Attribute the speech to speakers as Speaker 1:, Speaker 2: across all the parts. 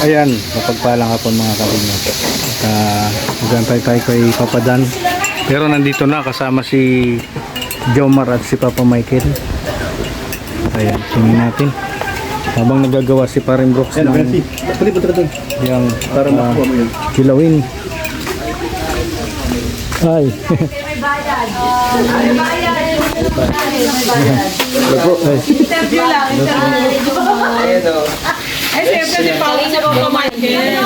Speaker 1: Ayan, mapagpalang hapon mga kabinyo. Magantay tayo kay Papa Dan. Pero nandito na kasama si Jomar at si Papa Michael. Ayan, tingnan natin. Habang nagagawa si Paring Brooks ng yung kilawin. Ay.
Speaker 2: May bayad. May bayad. Interview lang. Interview. Ay, siyempre si Pauline na po Michael.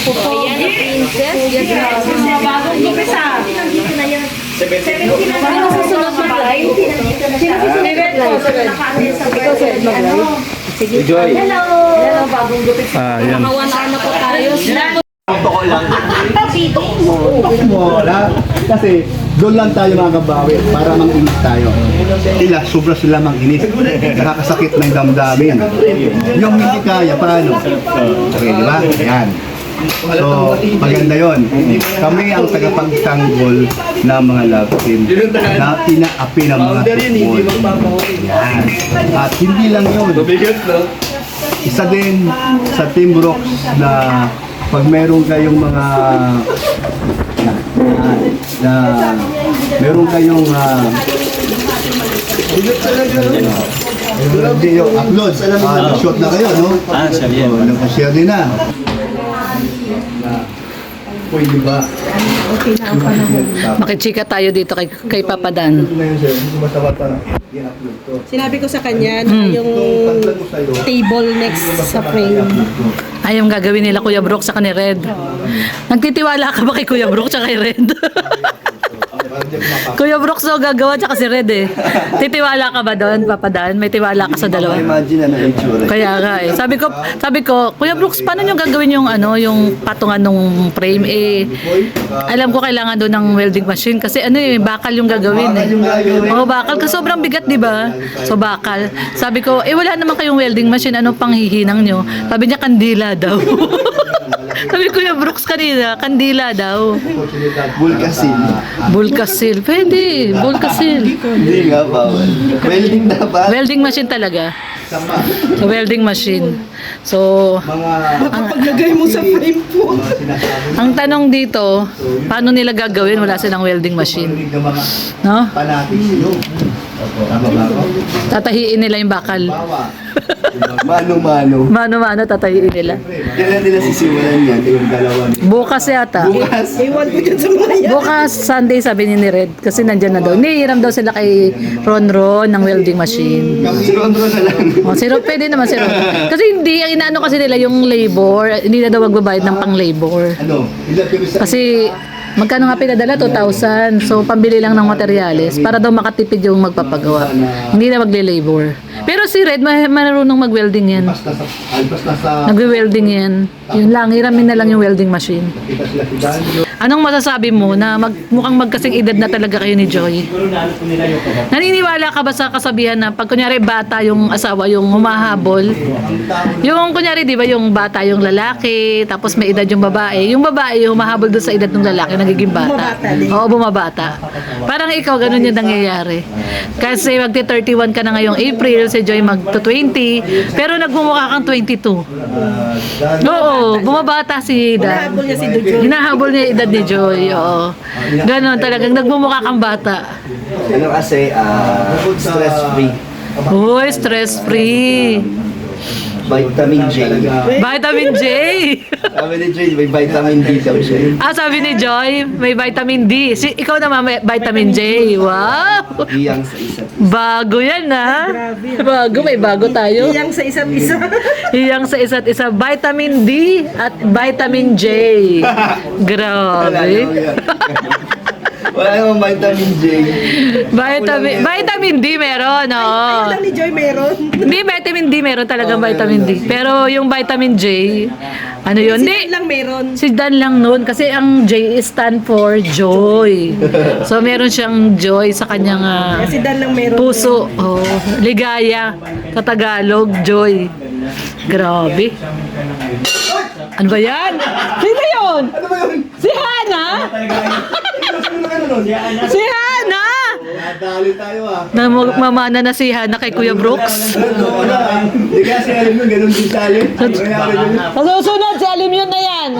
Speaker 2: Princess. Yes, mga bagong gipisa. 70 na lang. Susunod mag-live. Ikaw sir, mag-live. Sige. Hello. Hello, bagong gipisa.
Speaker 1: Ayan.
Speaker 2: Nakawanaan na po tayo.
Speaker 3: Totoo lang. Wala. Kasi doon lang tayo mga kabawi para manginis tayo. Sobra sila manginis. Nakakasakit ng damdamin. Yung hindi kaya, paano? Okay, di ba? Ayan. So, maganda yon. Kami ang tagapagtanggol ng mga love team na inaapi ng mga football. Ayan. At hindi lang yun. Isa din sa Team Brooks na pag meron kayong mga meron kayong video upload, nag-shoot na kayo, no? Share yan. Nag-share din na. Pwede ba?
Speaker 4: Makichika tayo dito kay Papa Dan.
Speaker 5: Sinabi ko sa kanya na yung table next sa frame.
Speaker 4: Ay, yung gagawin nila Kuya Brooks sa ni Red. Nagtitiwala ka ba kay Kuya Brooks sa kay Red? Kuya Brooks daw gagawa tsaka si Red eh. Titiwala ka ba doon, Papa Dan? May tiwala ka sa dalawa?
Speaker 3: Imagine na itsura.
Speaker 4: Kaya nga eh. Sabi ko, Kuya Brooks, paano nyo gagawin yung yung patungan ng frame eh? Alam ko kailangan doon ng welding machine kasi bakal yung gagawin eh. Oo, bakal kasi sobrang bigat, di ba? So bakal. Sabi ko, wala naman kayong welding machine, ano pang hihinang nyo? Sabi niya, kandila daw. Sabi Kuya Brooks kanina, kandila daw.
Speaker 3: Bulkasil.
Speaker 4: Bulkasil. Pwede. Bulkasil.
Speaker 3: Hindi nga bawal. Welding dapat.
Speaker 4: Welding machine talaga. So, welding machine. So,
Speaker 5: Paglagay mo sa frame po.
Speaker 4: ang tanong dito, paano nila gagawin? Wala silang welding machine. No? Tatahiin nila yung bakal.
Speaker 3: Mano-mano.
Speaker 4: Mano-mano tatahiin nila.
Speaker 3: Kailan nila sisimulan yan? Yung dalawa ni
Speaker 4: Bukas yata.
Speaker 3: Bukas.
Speaker 5: Iwan ko dyan sa maya.
Speaker 4: Bukas, Sunday, sabi ni Red. Kasi nandyan na daw. Nihiram daw sila kay Ron ng welding machine.
Speaker 3: Si Rondro na lang.
Speaker 4: O, si Ron, pwede naman si Ron. Kasi hindi, ang inaano kasi nila yung labor. Hindi na daw magbabayad ng pang-labor.
Speaker 3: Ano? Ilan kami sa...
Speaker 4: Kasi, magkano nga pinadala? 2,000. So, pambili lang ng materyales para daw makatipid yung magpapagawa. Hindi na magle-labor. Pero si Red, marunong mag-welding yan.
Speaker 3: Basta sa...
Speaker 4: Nagwe-welding yan. Yun lang, hiramin na lang yung welding machine.
Speaker 3: Kita sila si Danjo.
Speaker 4: Anong masasabi mo na mukhang magkasing edad na talaga kayo ni Joy? Naniniwala ka ba sa kasabihan na pag kunyari bata yung asawa, yung humahabol? Yung kunyari, di ba, yung bata yung lalaki, tapos may edad yung babae. Yung babae yung humahabol doon sa edad ng lalaki, nagiging bata. Oo, bumabata. Parang ikaw, ganun yung nangyayari. Kasi magti-31 ka na ngayong April, si Joy magto-20, pero nagmumukha kang 22. Oo, bumabata si Dan.
Speaker 5: Hinahabol niya si Joy.
Speaker 4: Hinahabol niya yung edad ni Joy, oo. Ganon talagang nagmumukha kang bata.
Speaker 3: Ano kasi, stress-free.
Speaker 4: Uy, stress-free.
Speaker 3: Vitamin J.
Speaker 4: Vitamin J.
Speaker 3: Sabi ni J, may vitamin D daw siya.
Speaker 4: Sabi ni Joy, may vitamin D. Ikaw naman may vitamin J. Wow!
Speaker 3: Iyang sa isa't isa.
Speaker 4: Bago yan, ha? Bago, may bago tayo.
Speaker 5: Iyang sa isa't isa.
Speaker 4: Iyang sa isa't isa. Vitamin D at vitamin J. Grabe.
Speaker 3: Wala namang vitamin J.
Speaker 4: Vitamin D meron, oo.
Speaker 5: Alam ni Joy meron.
Speaker 4: Hindi, vitamin D meron talagang vitamin D. Pero yung vitamin J, ano yun?
Speaker 5: Si
Speaker 4: Hindi.
Speaker 5: Dan lang meron.
Speaker 4: Si Dan lang nun. Kasi ang J is stand for joy. So, meron siyang joy sa kanyang
Speaker 5: Si Dan lang meron.
Speaker 4: puso. Oh, ligaya. Sa Tagalog, joy. Grabe. Ano ba yan? Sino yun? Si Hana? Si Hana?
Speaker 3: Nadali tayo ah.
Speaker 4: Namamana na si Hana kay Kuya Brooks.
Speaker 3: Hindi kasi alam mo, ganun din sa alin. Mayari din.
Speaker 4: Sa susunod, si Alim yun na yan.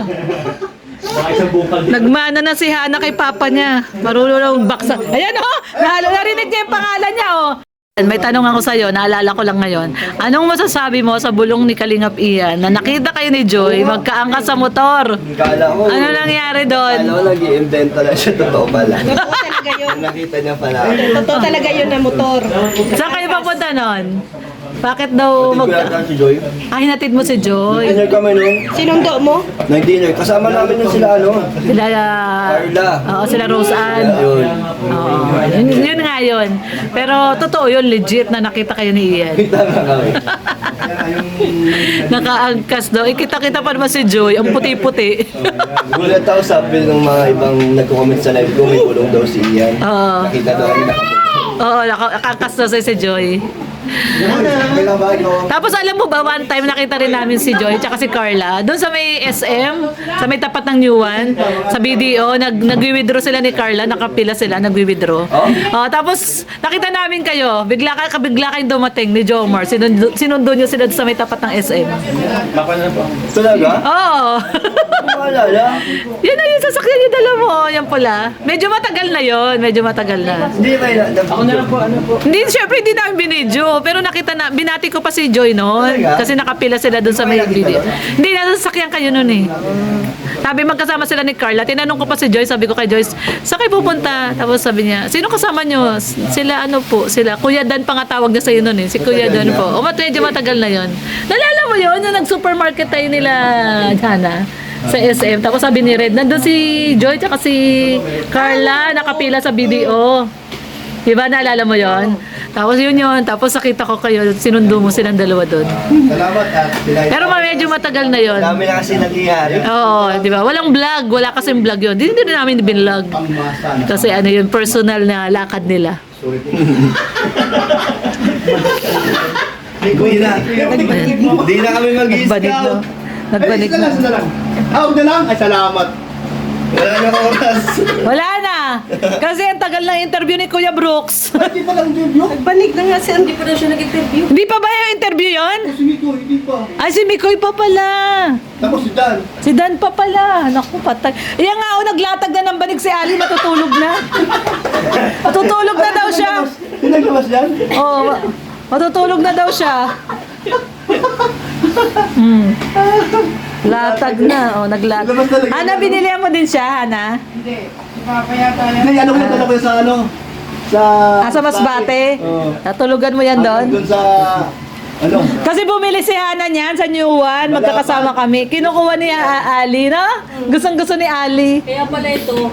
Speaker 4: Nagmana na si Hana kay papa niya. Marunong baksa. Ayan oh! Narinig niya yung pangalan niya oh. May tanong ako sa'yo, naalala ko lang ngayon. Anong masasabi mo sa bulong ni Kalingap Ian na nakita kayo ni Joy magkaangkas sa motor?
Speaker 6: Kala ko,
Speaker 4: Ano nangyari doon?
Speaker 6: kala ko nag-i-invento lang siya, totoo pala.
Speaker 5: Totoo talaga yun.
Speaker 6: Nakita niya pala.
Speaker 5: Totoo talaga yun na motor.
Speaker 4: Saan kayo papunta noon? Bakit daw
Speaker 6: Hindi ko yata si Joy.
Speaker 4: Ay, hinatid mo si Joy.
Speaker 6: Dinner kami noon.
Speaker 5: Sinundo mo?
Speaker 6: Nag-dinner. Kasama namin yung sila ano.
Speaker 4: Sila,
Speaker 6: Carla.
Speaker 4: oo, sila Rose Ann.
Speaker 6: Yun.
Speaker 4: Oo, yun nga yun. Pero totoo yun, legit na nakita kayo ni Ian.
Speaker 6: Tama kami.
Speaker 4: Nakaangkas daw. Kita-kita pa naman si Joy, ang puti-puti.
Speaker 6: Gulat ako sa bill ng mga ibang nagko-comment sa live ko, may kulong daw si Ian.
Speaker 4: Oo.
Speaker 6: Nakita daw kami
Speaker 4: Oo, nakaangkas daw si Joy.
Speaker 6: Kailan ba ikaw?
Speaker 4: Tapos alam mo ba, one time nakita rin namin si Joy tsaka si Carla doon sa may SM, sa may tapat ng New One, sa BDO, nag-withdraw sila ni Carla, nakapila sila, nag-withdraw. Tapos nakita namin kayo, bigla kayong dumating ni Jomar, sinundo niyo sila sa may tapat ng SM.
Speaker 6: Talaga?
Speaker 4: Oo.
Speaker 6: Maalala?
Speaker 4: Yan na yung sasakyan yung dala mo, yan pala. Medyo matagal na yon, medyo matagal na.
Speaker 6: Hindi ba yun? Ako na lang po, ano po?
Speaker 4: Hindi, syempre hindi namin binidyo. Pero nakita na, binati ko pa si Joy noon.
Speaker 6: Talaga?
Speaker 4: Kasi nakapila sila doon sa may video. Hindi, nasasakyan kayo noon eh. Sabi magkasama sila ni Carla. Tinanong ko pa si Joy, sabi ko kay Joyce, saan kayo pupunta? Tapos sabi niya, sino kasama nyo? Sila ano po, sila. Kuya Dan pa nga tawag na sa'yo noon eh. Si Kuya Dan po. O medyo matagal na yon. Nalala mo yun? Yung nag-supermarket tayo nila, Hana, sa SM. Tapos sabi ni Red, nandun si Joy tsaka si Carla, nakapila sa BDO. Diba, naalala mo yon? Tapos yun. Tapos nakita ko kayo, sinundo mo silang dalawa doon.
Speaker 3: Salamat at sila.
Speaker 4: Pero medyo matagal na yon.
Speaker 6: Dami na kasi nangyayari.
Speaker 4: Oo, di ba? Walang vlog. Wala kasing vlog yun. Hindi na namin binlog.
Speaker 3: Pangmasa na.
Speaker 4: Kasi ano yun, personal na lakad nila.
Speaker 3: Hindi na.
Speaker 6: Hindi na kami
Speaker 4: Nagbanig na.
Speaker 6: mag-i-scout.
Speaker 4: Nagbanig na.
Speaker 3: Sandali. Huwag na lang. Ay, salamat.
Speaker 6: Wala na oras.
Speaker 4: Wala na! Kasi ang tagal ng interview ni Kuya Brooks.
Speaker 3: Hindi pa lang interview.
Speaker 5: Nagbanig na nga siya. Hindi pa daw siya nag-interview.
Speaker 4: Hindi pa ba yung interview yon?
Speaker 3: Sige ko, hindi pa.
Speaker 4: Ay, si Mikoy pa pala.
Speaker 3: Tapos si Dan.
Speaker 4: Si Dan pa pala. Naku, patay. Yan nga, naglatag na ng banig si Ali, matutulog na. Matutulog na daw siya.
Speaker 3: Sino naglabas yan?
Speaker 4: Oo, matutulog na daw siya. Latag na. Naglatag.
Speaker 3: Labas talaga.
Speaker 4: Hana, binili mo din siya, Hana?
Speaker 3: Hindi, ano ko dala ko sa ano? Sa...
Speaker 4: Sa Masbate?
Speaker 3: Oo.
Speaker 4: Natulugan mo yan doon?
Speaker 3: Doon sa... Ano?
Speaker 4: Kasi bumili si Hana niyan sa New One, magkakasama kami. Kinukuha ni Ali, no? Gustong-gusto ni Ali.
Speaker 2: Kaya pala ito,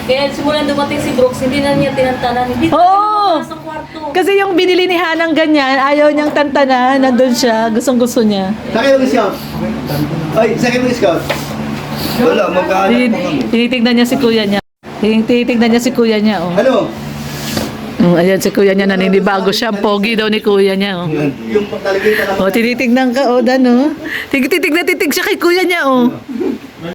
Speaker 2: kaya simulan dumating si Brooks, hindi na niya tinantanan. Hindi
Speaker 4: Oo.
Speaker 2: sa kwarto.
Speaker 4: Kasi yung binili ni Hanang ganyan, ayaw niyang tantanan, nandun siya, gustong-gusto niya.
Speaker 3: Sa kayo mag-scout? Ay, sa kayo mag-scout?
Speaker 6: Wala, magkahanap pa kami.
Speaker 4: Tinitignan niya si kuya niya. Tinitignan niya si kuya niya, oh.
Speaker 3: Ano?
Speaker 4: Ayan si kuya niya, naninibago siya. Ang pogi daw ni kuya niya, oh.
Speaker 3: Yung talagay ka lang.
Speaker 4: Oh, tinitignan ka, oh, Dan, oh. Titig siya kay kuya niya, oh.